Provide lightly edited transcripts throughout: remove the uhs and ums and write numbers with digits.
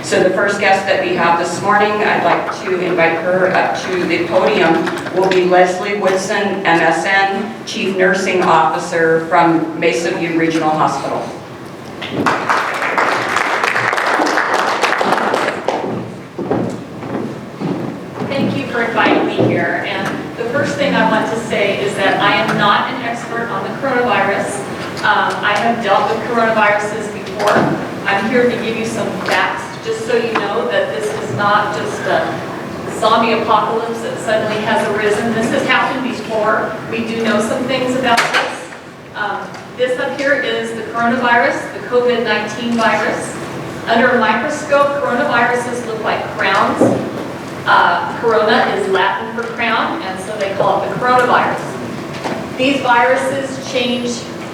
So the first guest that we have this morning, I'd like to invite her up to the podium, will be Leslie Woodson, MSN, Chief Nursing Officer from Mesa View Regional Hospital. Thank you for inviting me here. And the first thing I want to say is that I am not an expert on the coronavirus. I have dealt with coronaviruses before. I'm here to give you some facts, just so you know that this is not just a zombie apocalypse that suddenly has arisen. This has happened before. We do know some things about this. This up here is the coronavirus, the COVID-19 virus. Under a microscope, coronaviruses look like crowns. Corona is Latin for crown, and so they call it the coronavirus. These viruses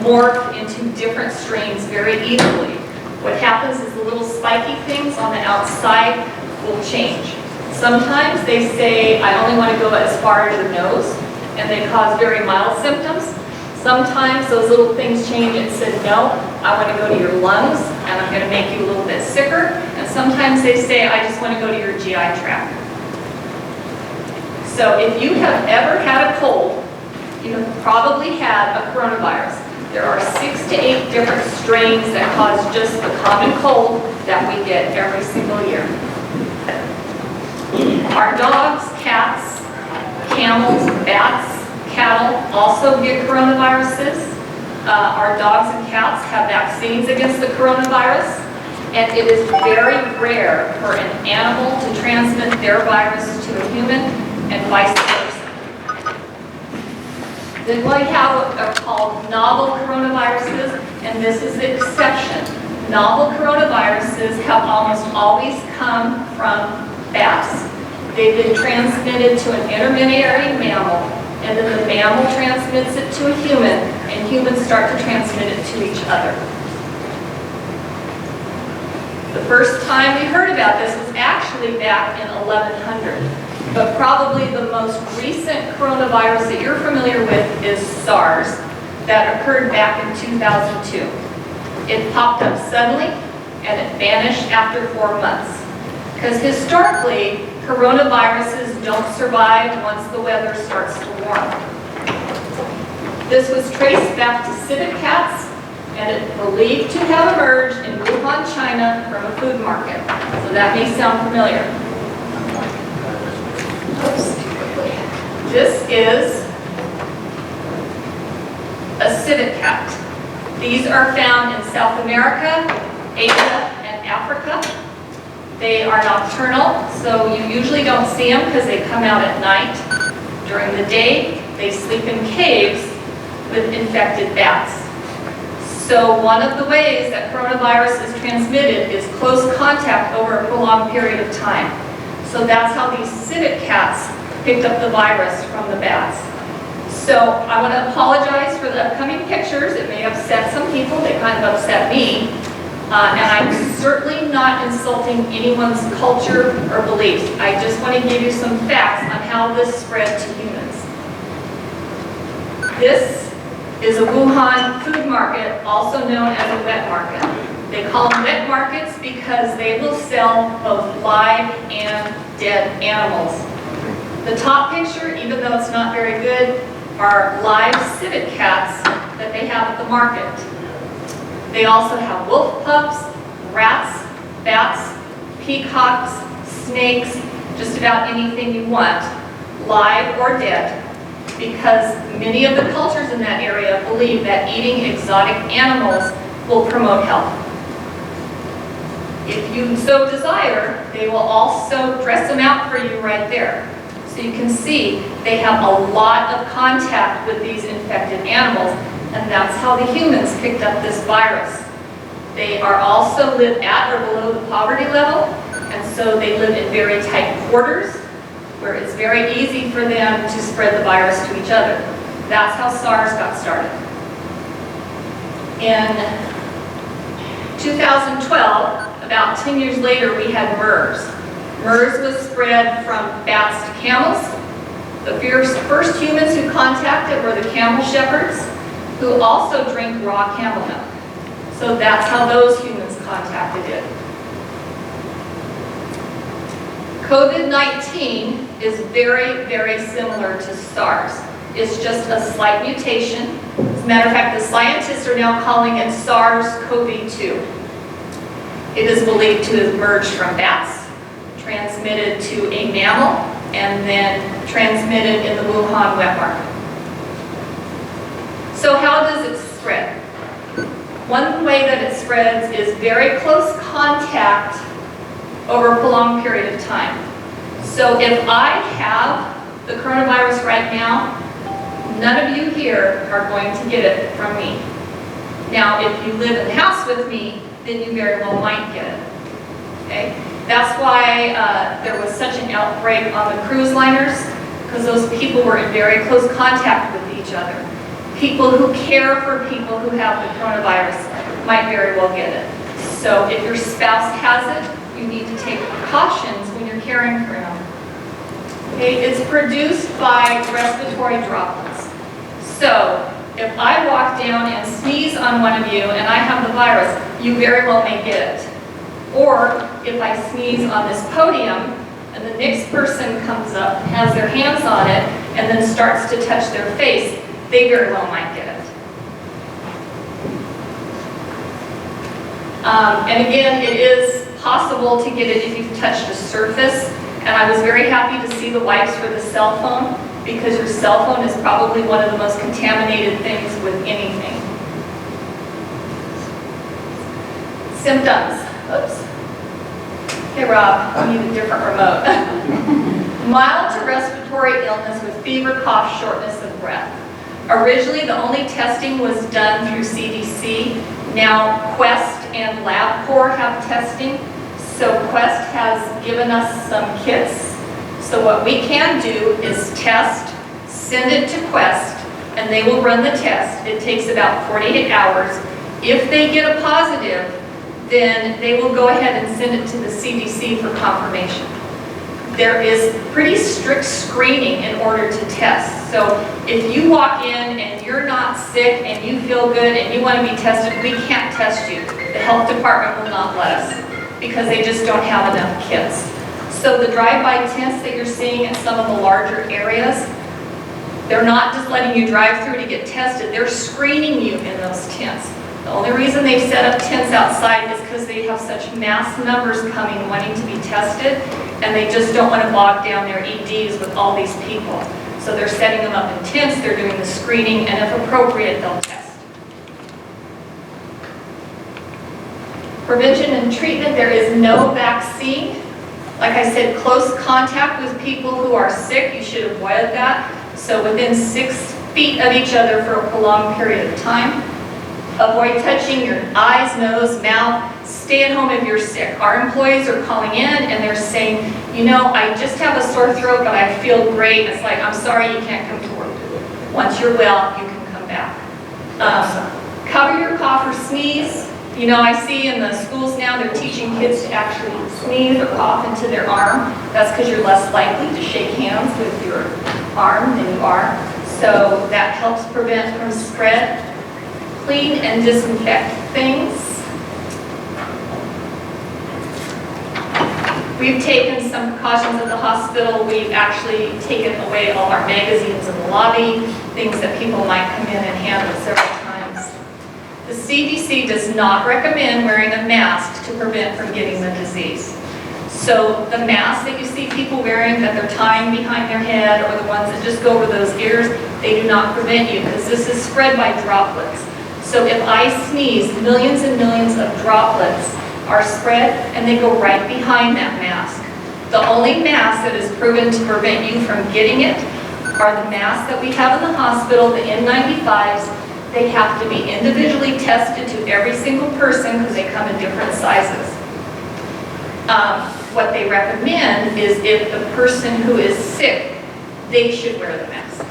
morph into different strains very easily. What happens is the little spiky things on the outside will change. Sometimes they say, I only want to go as far as your nose, and they cause very mild symptoms. Sometimes those little things change and say, no, I want to go to your lungs, and I'm going to make you a little bit sicker. And sometimes they say, I just want to go to your GI tract. So if you have ever had a cold, you have probably had a coronavirus. There are 6 to 8 different strains that cause just the common cold that we get every single year. Our dogs, cats, camels, bats, cattle also get coronaviruses. Our dogs and cats have vaccines against the coronavirus, and it is very rare for an animal to transmit their virus to a human and vice versa. Then we have what are called novel coronaviruses, and this is the exception. Novel coronaviruses have almost always come from bats. They've been transmitted to an intermediary mammal, and then the mammal transmits it to a human, and humans start to transmit it to each other. The first time we heard about this was actually back in 1100. But probably the most recent coronavirus that you're familiar with is SARS, that occurred back in 2002. It popped up suddenly, and it vanished after 4 months. Because historically, coronaviruses don't survive once the weather starts to warm. This was traced back to civet cats, and it's believed to have emerged in Wuhan, China from a food market. So that may sound familiar. This is a civet cat. These are found in South America, Asia, and Africa. They are nocturnal, so you usually don't see them because they come out at night. During the day, they sleep in caves with infected bats. So one of the ways that coronavirus is transmitted is close contact over a prolonged period of time. So that's how these civet cats picked up the virus from the bats. So I want to apologize for the upcoming pictures. It may upset some people. They kind of upset me. And I'm certainly not insulting anyone's culture or beliefs. I just want to give you some facts on how this spread to humans. This is a Wuhan food market, also known as a wet market. They call them wet markets because they will sell both live and dead animals. The top picture, even though it's not very good, are live civet cats that they have at the market. They also have wolf pups, rats, bats, peacocks, snakes, just about anything you want, live or dead, because many of the cultures in that area believe that eating exotic animals will promote health. If you so desire, they will also dress them out for you right there. So you can see they have a lot of contact with these infected animals, and that's how the humans picked up this virus. They are also live at or below the poverty level, and so they live in very tight quarters where it's very easy for them to spread the virus to each other. That's how SARS got started. In 2012, about 10 years later, we had MERS. MERS was spread from bats to camels. The first humans who contacted were the camel shepherds, who also drink raw camel milk. So that's how those humans contacted it. COVID-19 is very, very similar to SARS. It's just a slight mutation. As a matter of fact, the scientists are now calling it SARS-CoV-2. It is believed to have emerged from bats, transmitted to a mammal, and then transmitted in the Wuhan wet market. So how does it spread? One way that it spreads is very close contact over a prolonged period of time. So if I have the coronavirus right now, none of you here are going to get it from me. Now, if you live in the house with me, then you very well might get it. Okay? That's why there was such an outbreak on the cruise liners, because those people were in very close contact with each other. People who care for people who have the coronavirus might very well get it. So if your spouse has it, you need to take precautions when you're caring for them. Okay, it's produced by respiratory droplets. So if I walk down and sneeze on one of you and I have the virus, you very well may get it. Or if I sneeze on this podium and the next person comes up, has their hands on it, and then starts to touch their face, they very well might get it. And again, it is possible to get it if you've touched a surface. And I was very happy to see the wipes for the cell phone, because your cell phone is probably one of the most contaminated things with anything. Symptoms. Oops. Hey Rob, I need a different remote. Mild to respiratory illness with fever, cough, shortness of breath. Originally, the only testing was done through CDC. Now, Quest and LabCorp have testing. So Quest has given us some kits. So what we can do is test, send it to Quest, and they will run the test. It takes about 48 hours. If they get a positive, then they will go ahead and send it to the CDC for confirmation. There is pretty strict screening in order to test. So if you walk in and you're not sick and you feel good and you want to be tested, we can't test you. The health department will not let us, because they just don't have enough kits. So the drive-by tents that you're seeing in some of the larger areas, they're not just letting you drive through to get tested, they're screening you in those tents. The only reason they've set up tents outside is because they have such mass numbers coming wanting to be tested, and they just don't want to bog down their EDs with all these people. So they're setting them up in tents, they're doing the screening, and if appropriate, they'll test. Prevention and treatment, there is no vaccine. Like I said, close contact with people who are sick, you should avoid that. So within 6 feet of each other for a prolonged period of time. Avoid touching your eyes, nose, mouth. Stay at home if you're sick. Our employees are calling in and they're saying, you know, I just have a sore throat, but I feel great. It's like, I'm sorry you can't come to work. Once you're well, you can come back. Cover your cough or sneeze. You know, I see in the schools now they're teaching kids to actually sneeze or cough into their arm. That's because you're less likely to shake hands with your arm than you are. So that helps prevent from spread. Clean and disinfect things. We've taken some precautions at the hospital. We've actually taken away all our magazines in the lobby, things that people might come in and handle several times. The CDC does not recommend wearing a mask to prevent from getting the disease. So the masks that you see people wearing that they're tying behind their head, or the ones that just go over those ears, they do not prevent you, because this is spread by droplets. So if I sneeze, millions and millions of droplets are spread, and they go right behind that mask. The only mask that is proven to prevent you from getting it are the masks that we have in the hospital, the N95s. They have to be individually tested to every single person because they come in different sizes. What they recommend is if the person who is sick, they should wear the mask.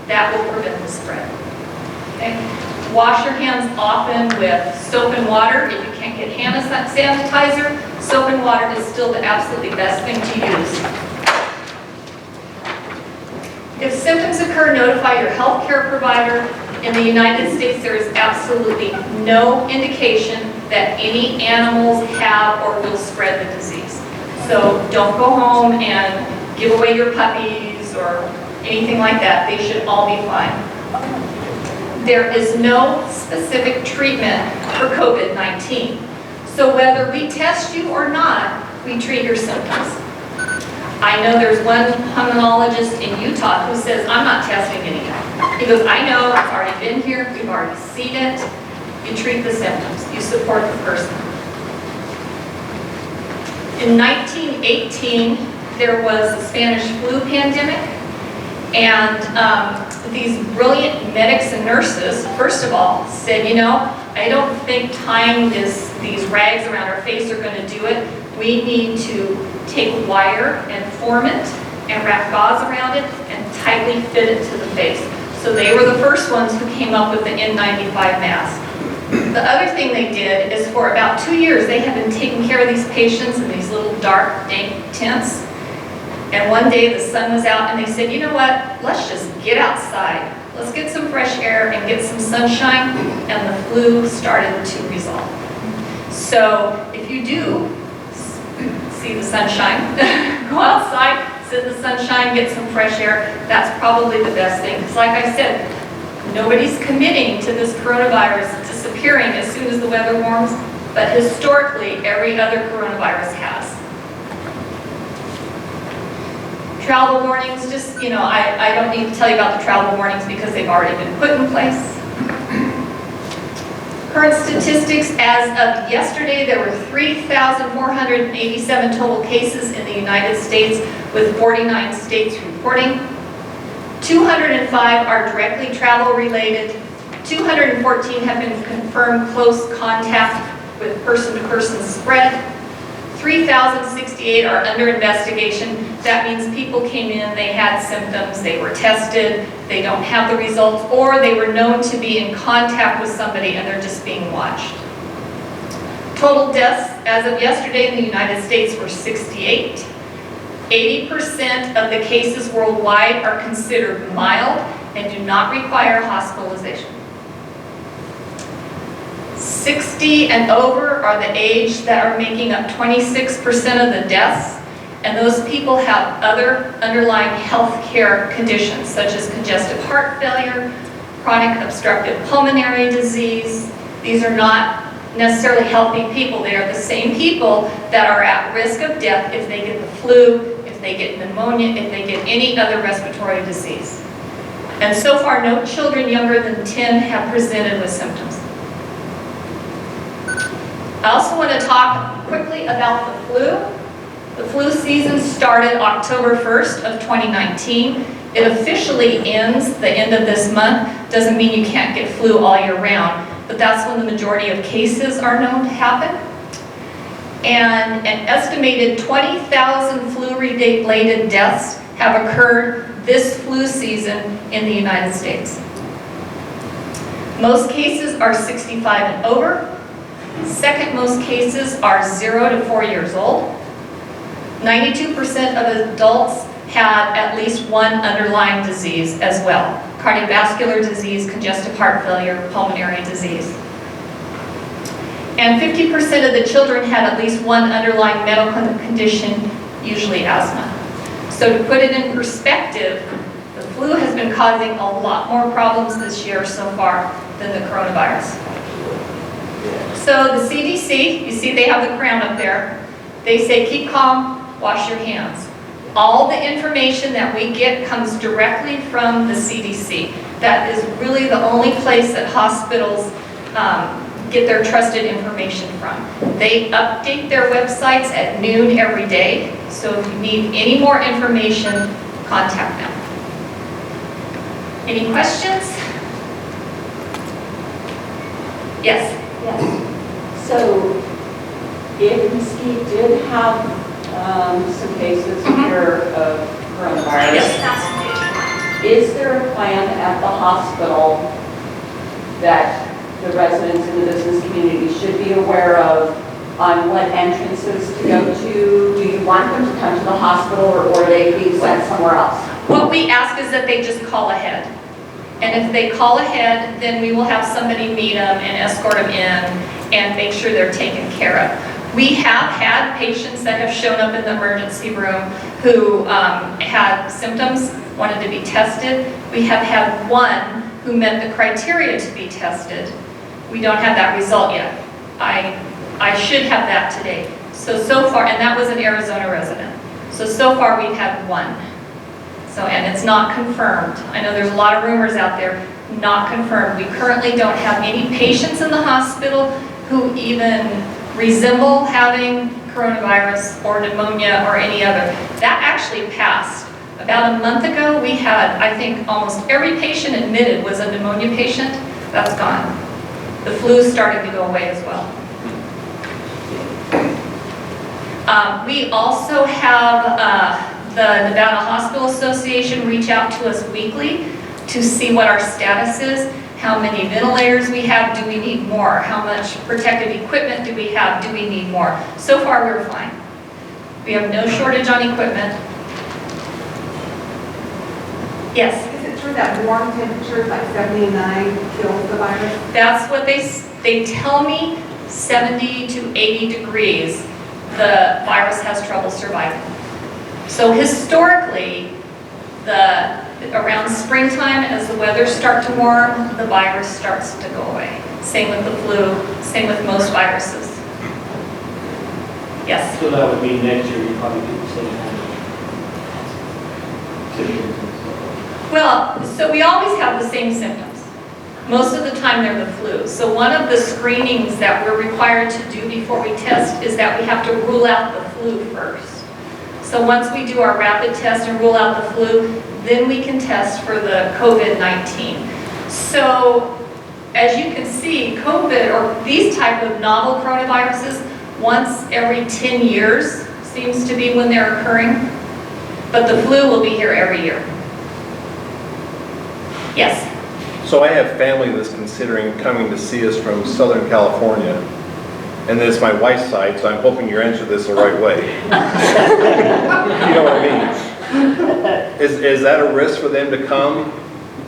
That will prevent the spread. Okay? Wash your hands often with soap and water. If you can't get hand sanitizer, soap and water is still the absolutely best thing to use. If symptoms occur, notify your healthcare provider. In the United States, there is absolutely no indication that any animals have or will spread the disease. So don't go home and give away your puppies or anything like that. They should all be fine. There is no specific treatment for COVID-19. So whether we test you or not, we treat your symptoms. I know there's one pulmonologist in Utah who says, I'm not testing anyone. He goes, I know, it's already been here, we've already seen it. You treat the symptoms, you support the person. In 1918, there was a Spanish flu pandemic, and these brilliant medics and nurses, first of all, said, you know, I don't think tying these rags around our face are going to do it. We need to take wire and form it and wrap gauze around it and tightly fit it to the face. So they were the first ones who came up with the N95 mask. The other thing they did is for about 2 years, they had been taking care of these patients in these little dark, dank tents. And one day the sun was out and they said, you know what, let's just get outside. Let's get some fresh air and get some sunshine. And the flu started to resolve. So if you do see the sunshine, go outside, sit in the sunshine, get some fresh air, that's probably the best thing. Because like I said, nobody's committing to this coronavirus disappearing as soon as the weather warms, but historically, every other coronavirus has. Travel warnings, just, you know, I don't need to tell you about the travel warnings because they've already been put in place. Current statistics, as of yesterday, there were 3,487 total cases in the United States, with 49 states reporting. 205 are directly travel related. 214 have been confirmed close contact with person-to-person spread. 3,068 are under investigation. That means people came in, they had symptoms, they were tested, they don't have the results, or they were known to be in contact with somebody and they're just being watched. Total deaths as of yesterday in the United States were 68. 80% of the cases worldwide are considered mild and do not require hospitalization. 60 and over are the age that are making up 26% of the deaths, and those people have other underlying health care conditions such as congestive heart failure, chronic obstructive pulmonary disease. These are not necessarily healthy people. They are the same people that are at risk of death if they get the flu, if they get pneumonia, if they get any other respiratory disease. And so far, no children younger than 10 have presented with symptoms. I also want to talk quickly about the flu. The flu season started October 1st of 2019. It officially ends the end of this month. Doesn't mean you can't get flu all year round, but that's when the majority of cases are known to happen. And an estimated 20,000 flu-related deaths have occurred this flu season in the United States. Most cases are 65 and over. Second most cases are 0 to 4 years old. 92% of adults had at least one underlying disease as well. Cardiovascular disease, congestive heart failure, pulmonary disease. And 50% of the children had at least one underlying medical condition, usually asthma. So to put it in perspective, the flu has been causing a lot more problems this year so far than the coronavirus. So the CDC, you see they have the crown up there. They say keep calm, wash your hands. All the information that we get comes directly from the CDC. That is really the only place that hospitals get their trusted information from. They update their websites at noon every day. So if you need any more information, contact them. Any questions? Yes? Yes. So, if Mesquite did have some cases here of coronavirus, Yes. is there a plan at the hospital that the residents in the business community should be aware of on what entrances to go to? Do you want them to come to the hospital, or are they being sent somewhere else? What we ask is that they just call ahead. And if they call ahead, then we will have somebody meet them and escort them in and make sure they're taken care of. We have had patients that have shown up in the emergency room who had symptoms, wanted to be tested. We have had one who met the criteria to be tested. We don't have that result yet. I should have that today. So far, and that was an Arizona resident. So far we've had one. And it's not confirmed. I know there's a lot of rumors out there, not confirmed. We currently don't have any patients in the hospital who even resemble having coronavirus or pneumonia or any other. That actually passed. About a month ago, we had, I think, almost every patient admitted was a pneumonia patient. That's gone. The flu is starting to go away as well. We also have the Nevada Hospital Association reach out to us weekly to see what our status is, how many ventilators we have, do we need more, how much protective equipment do we have, do we need more. So far we're fine. We have no shortage on equipment. Yes? Is it true that warm temperatures like 79 kills the virus? That's what they tell me, 70 to 80 degrees, the virus has trouble surviving. So historically, around springtime, as the weather starts to warm, the virus starts to go away. Same with the flu, same with most viruses. Yes? So that would mean next year you probably get the same symptoms. Well, so we always have the same symptoms. Most of the time they're the flu. So one of the screenings that we're required to do before we test is that we have to rule out the flu first. So once we do our rapid test and rule out the flu, then we can test for the COVID-19. So as you can see, COVID, or these type of novel coronaviruses, once every 10 years seems to be when they're occurring, but the flu will be here every year. Yes? So I have family that's considering coming to see us from Southern California. And it's my wife's side, so I'm hoping you're answering this the right way. You know what I mean? Is that a risk for them to come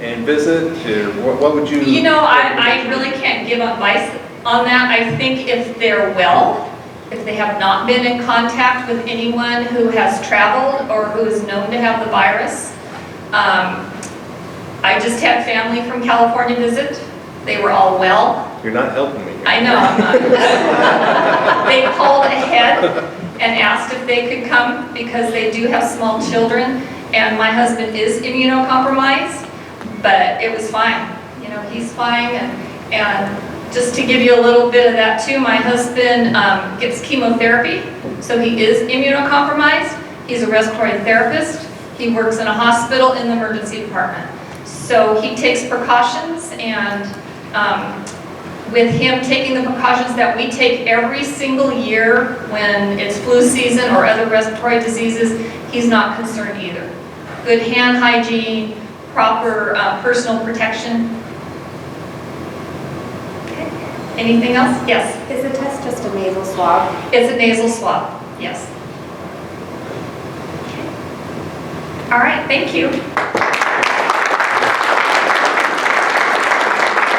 and visit? Or what would you... You know, I really can't give advice on that. I think if they're well, if they have not been in contact with anyone who has traveled or who is known to have the virus. I just had family from California visit. They were all well. You're not helping me. I know, I'm not. They called ahead and asked if they could come because they do have small children, and my husband is immunocompromised, but it was fine. You know, he's fine, and just to give you a little bit of that too, my husband gets chemotherapy, so he is immunocompromised. He's a respiratory therapist. He works in a hospital in the emergency department. So he takes precautions, and with him taking the precautions that we take every single year when it's flu season or other respiratory diseases, he's not concerned either. Good hand hygiene, proper personal protection. Okay. Anything else? Yes? Is the test just a nasal swab? It's a nasal swab, yes. Okay. All right, thank you.